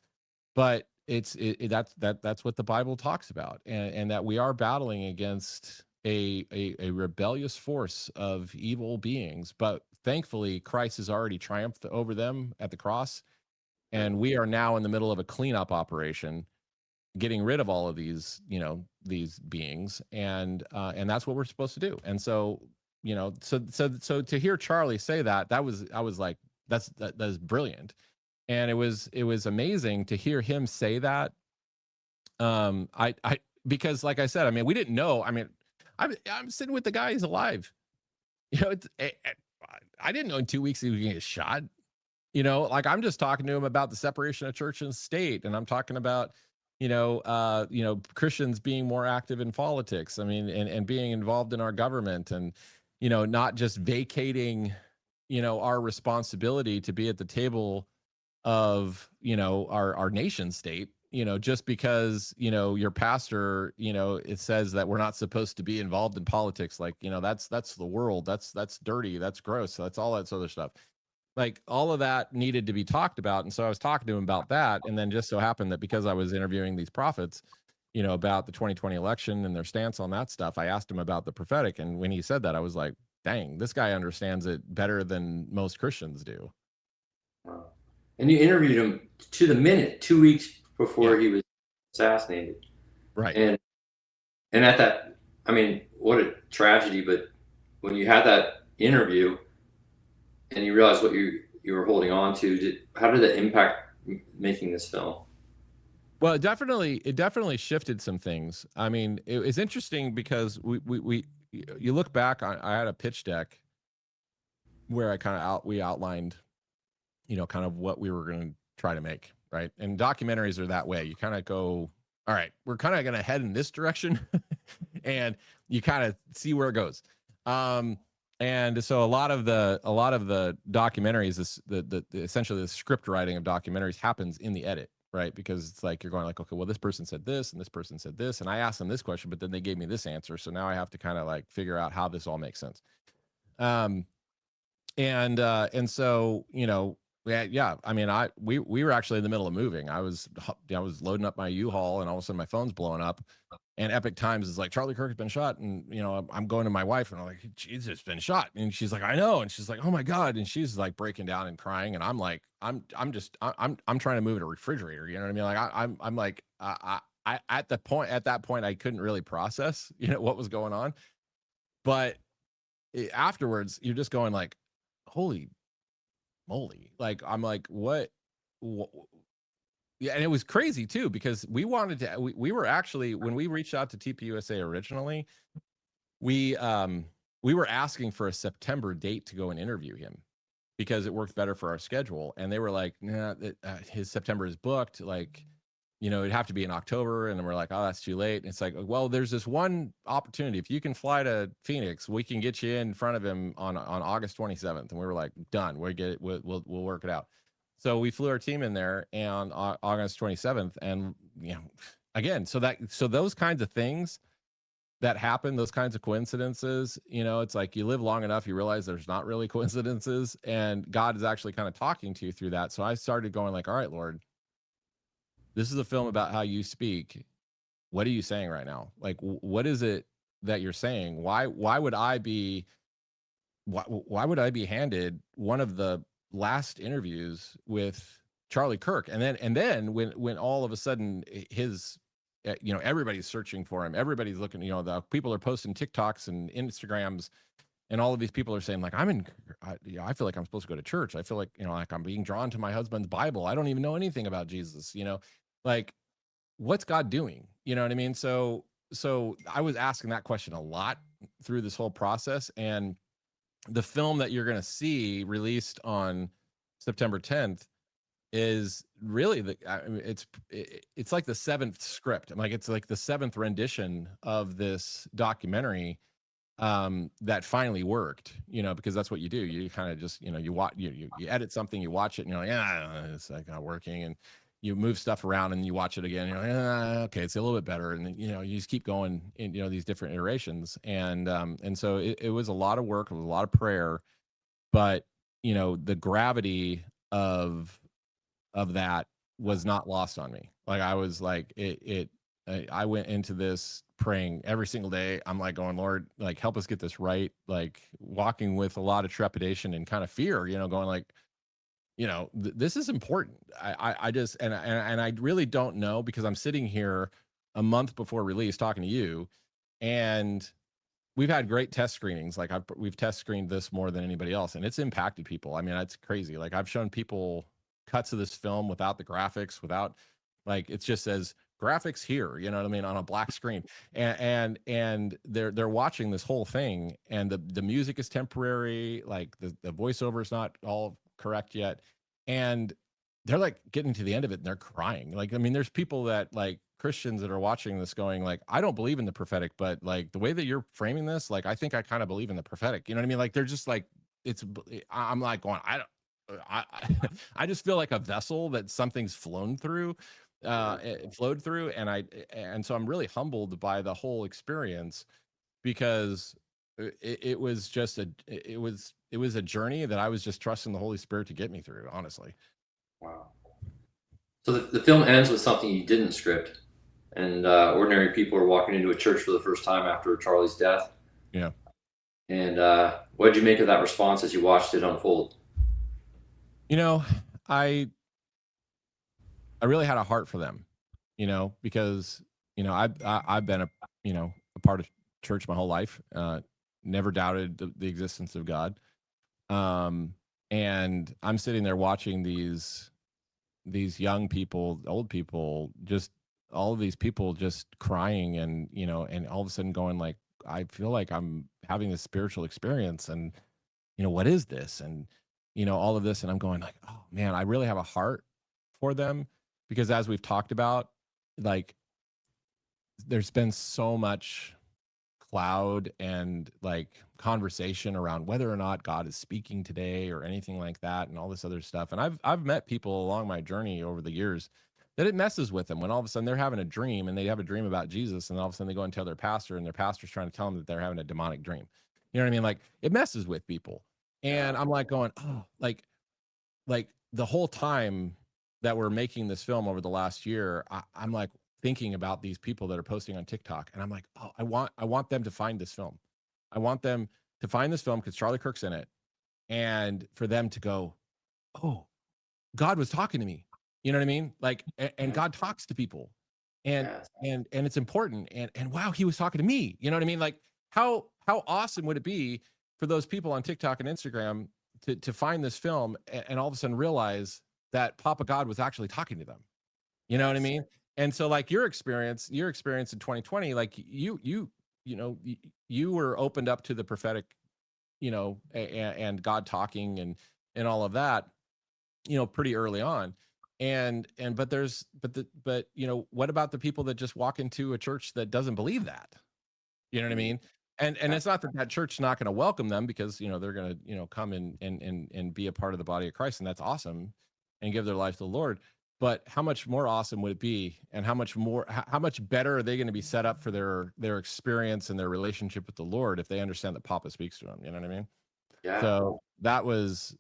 But that's what the Bible talks about, and that we are battling against a rebellious force of evil beings. But thankfully, Christ has already triumphed over them at the cross, Right. and we are now in the middle of a cleanup operation, getting rid of all of these, you know, these beings, and that's what we're supposed to do. And so, you know, so to hear Charlie say that, I was like, that's brilliant. And it was amazing to hear him say that. I because like I said, I mean, we didn't know. I mean, I'm sitting with the guy, he's alive. You know, I didn't know in 2 weeks he was gonna get shot. You know, like I'm just talking to him about the separation of church and state, and I'm talking about, Christians being more active in politics. I mean, and being involved in our government, and not just vacating, our responsibility to be at the table of our nation state, just because your pastor, it says that we're not supposed to be involved in politics. Like, that's the world, that's dirty, that's gross, that's all that other stuff. Like, all of that needed to be talked about, and so I was talking to him about that. And then just so happened that because I was interviewing these prophets, about the 2020 election and their stance on that stuff, I asked him about the prophetic. And when he said that, I was like, dang, this guy understands it better than most Christians do. Wow. And you interviewed him to the minute, 2 weeks Yeah. before he was assassinated. Right. And at that, I mean, what a tragedy. But when you had that interview and you realized what you were holding on to, how did that impact making this film? Well, it definitely shifted some things. I mean, it was interesting because we you look back on, I had a pitch deck where we outlined, kind of what we were going to try to make, right? And documentaries are that way. You kind of go, all right, we're kind of going to head in this direction, and you kind of see where it goes. And so a lot of the documentaries, the essentially the script writing of documentaries happens in the edit, right? Because it's like you're going like, okay, well, this person said this and this person said this, and I asked them this question, but then they gave me this answer, so now I have to kind of like figure out how this all makes sense. Um, and so, yeah, I mean, we were actually in the middle of moving. I was loading up my U-Haul, and all of a sudden my phone's blowing up, and Epic Times is like, Charlie Kirk has been shot. And I'm going to my wife, and I'm like, Jesus, been shot. And she's like, I know. And she's like, oh my God. And she's like breaking down and crying, and I'm like, I'm trying to move a refrigerator, you know what I mean? Like, I'm like, I at that point I couldn't really process what was going on. But afterwards you're just going like, holy moly. Like, I'm like, what? Yeah, and it was crazy too, because we were actually, when we reached out to TPUSA originally, we um we were asking for a September date to go and interview him because it worked better for our schedule, and they were like, nah, his September is booked, like, it'd have to be in October. And then we're like, oh, that's too late. And it's like, well, there's this one opportunity. If you can fly to Phoenix, we can get you in front of him on August 27th. And we were like, done, we'll get it, we'll work it out. So we flew our team in there on August 27th. And again, so those kinds of things that happen, those kinds of coincidences, it's like you live long enough, you realize there's not really coincidences, and God is actually kind of talking to you through that. So I started going like, all right, Lord, this is a film about how you speak. What are you saying right now? Like, what is it that you're saying? Why would I be why would I be handed one of the last interviews with Charlie Kirk? And then when all of a sudden his everybody's searching for him. Everybody's looking, the people are posting TikToks and Instagrams, and all of these people are saying like, I feel like I'm supposed to go to church. I feel like, like I'm being drawn to my husband's Bible. I don't even know anything about Jesus, like, what's God doing? You know what I mean? So I was asking that question a lot through this whole process. And the film that you're going to see released on September 10th is really I mean, it's like the seventh script. I'm like, it's like the seventh rendition of this documentary that finally worked, because that's what you do. You kind of just, you watch, you edit something, you watch it, and you're like, yeah, it's like not working. And you move stuff around and you watch it again, you're like, okay, it's a little bit better. And then, you just keep going in, these different iterations. And so it was a lot of work, it was a lot of prayer, but the gravity of that was not lost on me. Like, I was like, I went into this praying every single day. I'm like going, Lord, like, help us get this right. Like, walking with a lot of trepidation and kind of fear, going like, this is important. I just, and I really don't know, because I'm sitting here a month before release talking to you, and we've had great test screenings. Like, we've test screened this more than anybody else, and it's impacted people. I mean, it's crazy. Like, I've shown people cuts of this film without the graphics, without, like, it just says graphics here, you know what I mean, on a black screen, and they're watching this whole thing, and the music is temporary, like the voiceover is not all correct yet, and they're like getting to the end of it and they're crying. Like, I mean, there's people that, like, Christians that are watching this going like, I don't believe in the prophetic, but like the way that you're framing this, like, I think I kind of believe in the prophetic. You know what I mean? Like, they're just like, I'm like going, I don't, I just feel like a vessel that something's flown through, it flowed through. And so I'm really humbled by the whole experience, because it was just it was a journey that I was just trusting the Holy Spirit to get me through, honestly. Wow. So the film ends with something you didn't script, and ordinary people are walking into a church for the first time after Charlie's death. Yeah. And what did you make of that response as you watched it unfold? I really had a heart for them, because I've been a part of church my whole life. Never doubted the existence of God. Um, and I'm sitting there watching these young people, old people, just all of these people just crying, and all of a sudden going like, I feel like I'm having this spiritual experience, and what is this? And all of this, and I'm going like, oh man, I really have a heart for them, because as we've talked about, like, there's been so much cloud and like conversation around whether or not God is speaking today or anything like that, and all this other stuff. And I've met people along my journey over the years that it messes with them when all of a sudden they're having a dream, and they have a dream about Jesus, and all of a sudden they go and tell their pastor, and their pastor's trying to tell them that they're having a demonic dream. You know what I mean? Like, it messes with people. Yeah. And I'm like going, oh, like the whole time that we're making this film over the last year, I'm like thinking about these people that are posting on TikTok, and I'm like, oh, I want them to find this film. I want them to find this film because Charlie Kirk's in it, and for them to go, oh, God was talking to me. You know what I mean? Like, and Yes. God talks to people, and Yes. and it's important. And wow, he was talking to me. You know what I mean? Like, how awesome would it be for those people on TikTok and Instagram to find this film, and all of a sudden realize that Papa God was actually talking to them. You know what I Yes. mean? And so, like, your experience in 2020, like, you were opened up to the prophetic, and God talking and all of that, pretty early on. But what about the people that just walk into a church that doesn't believe that? You know what I mean? And it's not that that church's not going to welcome them, because they're going to come and be a part of the body of Christ, and that's awesome, and give their life to the Lord. But how much more awesome would it be, and how much better are they going to be set up for their experience and their relationship with the Lord if they understand that Papa speaks to them? You know what I mean? Yeah. So that was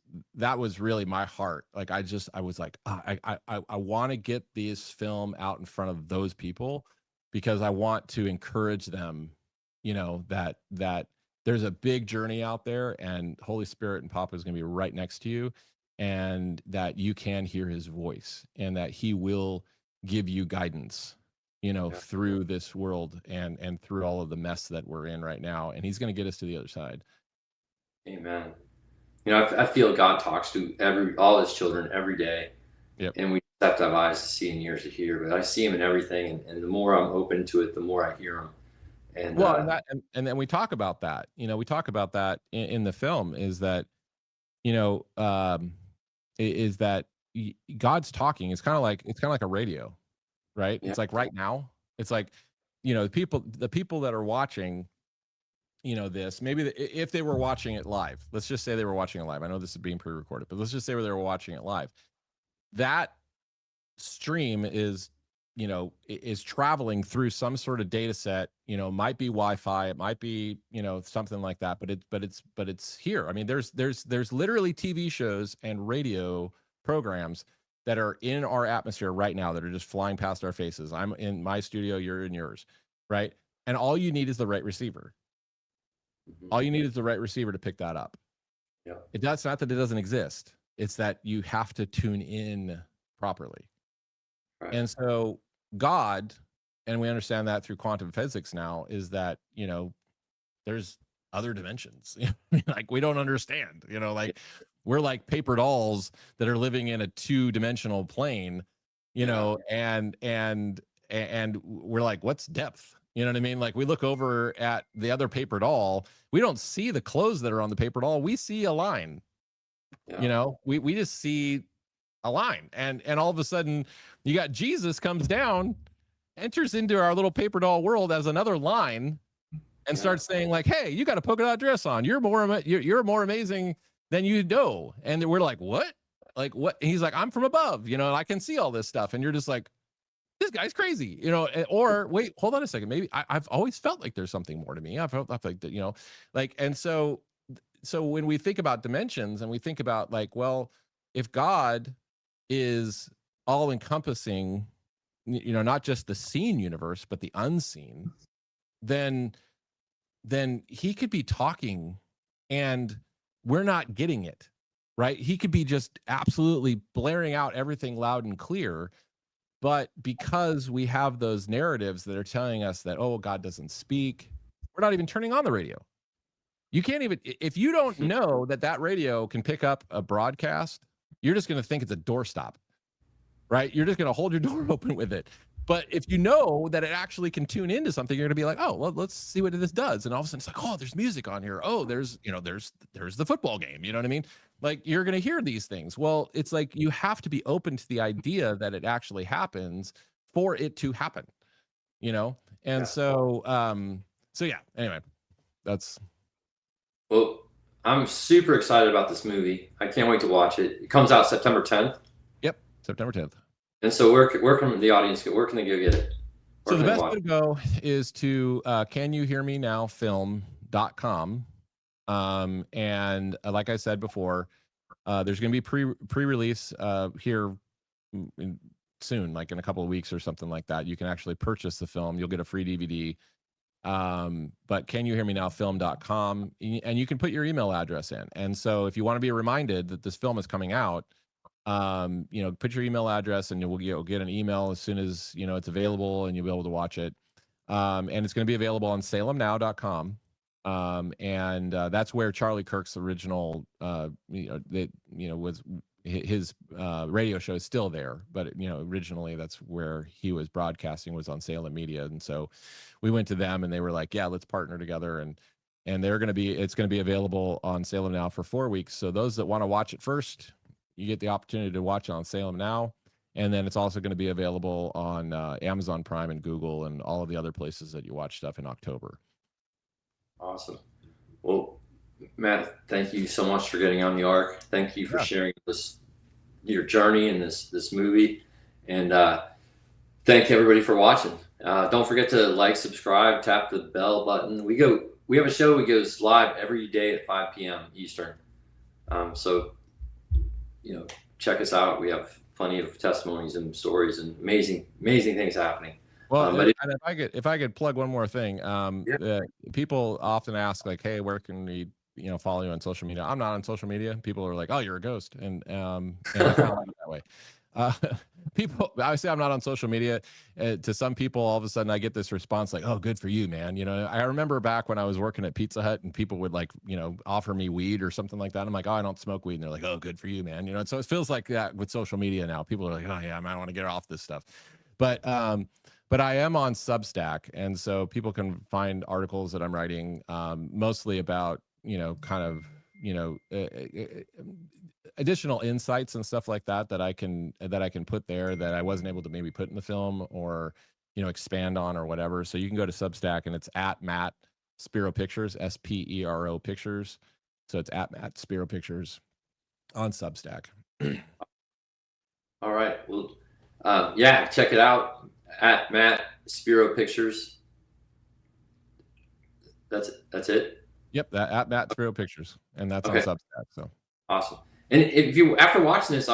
really my heart. Like I was like, I want to get this film out in front of those people, because I want to encourage them, that there's a big journey out there, and Holy Spirit and Papa is going to be right next to you, and that you can hear his voice, and that he will give you guidance, through this world, and through all of the mess that we're in right now, and he's going to get us to the other side. Amen. I feel God talks to all his children every day. Yep. And we have to have eyes to see and ears to hear. But I see him in everything, and the more I'm open to it, the more I hear him. And and then we talk about that. We talk about that in the film, is that is that God's talking. It's kind of like a radio, right? Yeah. It's like right now. It's like the people that are watching this, maybe if they were watching it live, let's just say they were watching it live. I know this is being pre-recorded, but let's just say they were watching it live. That stream is traveling through some sort of data set, might be Wi-Fi, it might be something like that, but it's here. I mean, there's literally TV shows and radio programs that are in our atmosphere right now that are just flying past our faces. I'm in my studio, you're in yours, right? And all you need is the right receiver. All you need is the right receiver to pick that up. Yeah. That's not that it doesn't exist. It's that you have to tune in properly. Right. And so God, and we understand that through quantum physics now, is that, there's other dimensions. Like we don't understand, like we're like paper dolls that are living in a 2-dimensional plane, and we're like, what's depth? You know what I mean? Like we look over at the other paper doll, we don't see the clothes that are on the paper doll. We see a line. Yeah. We just see a line, and all of a sudden you got Jesus comes down, enters into our little paper doll world as another line, and starts saying like, hey, you got a polka dot dress on, you're more amazing than you know. And we're like, what? Like what? And he's like, I'm from above, and I can see all this stuff. And you're just like, this guy's crazy, or wait, hold on a second. Maybe I've always felt like there's something more to me. I felt like that, and so when we think about dimensions, and we think about like, well, if God is all encompassing, not just the seen universe, but the unseen, then he could be talking and we're not getting it, right? He could be just absolutely blaring out everything loud and clear. But because we have those narratives that are telling us that, oh, God doesn't speak, we're not even turning on the radio. You can't even, if you don't know that radio can pick up a broadcast, you're just going to think it's a doorstop, right? You're just going to hold your door open with it. But if you know that it actually can tune into something, you're going to be like, oh, well, let's see what this does. And all of a sudden it's like, oh, there's music on here. Oh, there's the football game. You know what I mean? Like you're going to hear these things. Well, it's like you have to be open to the idea that it actually happens for it to happen, And so yeah, anyway, that's. Well, I'm super excited about this movie. I can't wait to watch it. It comes out September 10th. Yep, September 10th. And so where can the audience go? Where can they go get it? So the best way to go is to canyohearmenow.film.com. And like I said before, there's going to be pre-release here soon, like in a couple of weeks or something like that. You can actually purchase the film. You'll get a free DVD. But canyohearmenow.film.com, and you can put your email address in. And so if you want to be reminded that this film is coming out, put your email address, and you'll get an email as soon as it's available, and you'll be able to watch it. And it's going to be available on salemnow.com. And that's where Charlie Kirk's original was his radio show is still there, but originally that's where he was broadcasting, was on Salem Media. And so we went to them and they were like, yeah, let's partner together. And it's going to be available on Salem Now for 4 weeks. So those that want to watch it first, you get the opportunity to watch it on Salem Now. And then it's also going to be available on Amazon Prime and Google and all of the other places that you watch stuff in October. Awesome. Well, Matt, thank you so much for getting on the Ark. Thank you for sharing your journey in this movie, and thank everybody for watching. Don't forget to like, subscribe, tap the bell button. We have a show that goes live every day at 5 p.m. Eastern. So check us out. We have plenty of testimonies and stories and amazing things happening. Well, but if I could plug one more thing, people often ask like, "Hey, where can we, follow you on social media?" I'm not on social media. People are like, "Oh, you're a ghost," and I kind of like it that way. I say I'm not on social media. To some people, all of a sudden, I get this response like, "Oh, good for you, man." I remember back when I was working at Pizza Hut, and people would like, offer me weed or something like that. I'm like, "Oh, I don't smoke weed," and they're like, "Oh, good for you, man." And so it feels like that with social media now. People are like, "Oh, yeah, I want to get off this stuff," but I am on Substack, and so people can find articles that I'm writing, mostly about kind of additional insights and stuff like that I can put there that I wasn't able to maybe put in the film, or expand on or whatever. So you can go to Substack, and it's at Matt Spero Pictures, SPERO Pictures. So it's at Matt Spero Pictures on Substack. All right. Well, check it out at Matt Spero Pictures. That's it. Yep, that at Matt Spero Pictures, and that's on Substack. So awesome. And if you, after watching this,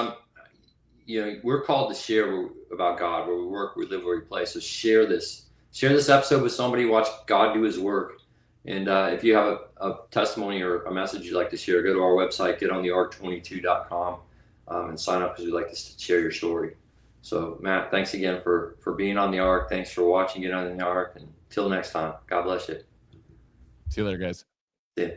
we're called to share about God, where we work, we live, where we play. So share this episode with somebody. Watch God do His work. And if you have a testimony or a message you'd like to share, go to our website, getontheark22.com, and sign up, because we'd like to share your story. So Matt, thanks again for being on the Ark. Thanks for watching Get on the Ark. And until next time, God bless you. See you later, guys. See ya.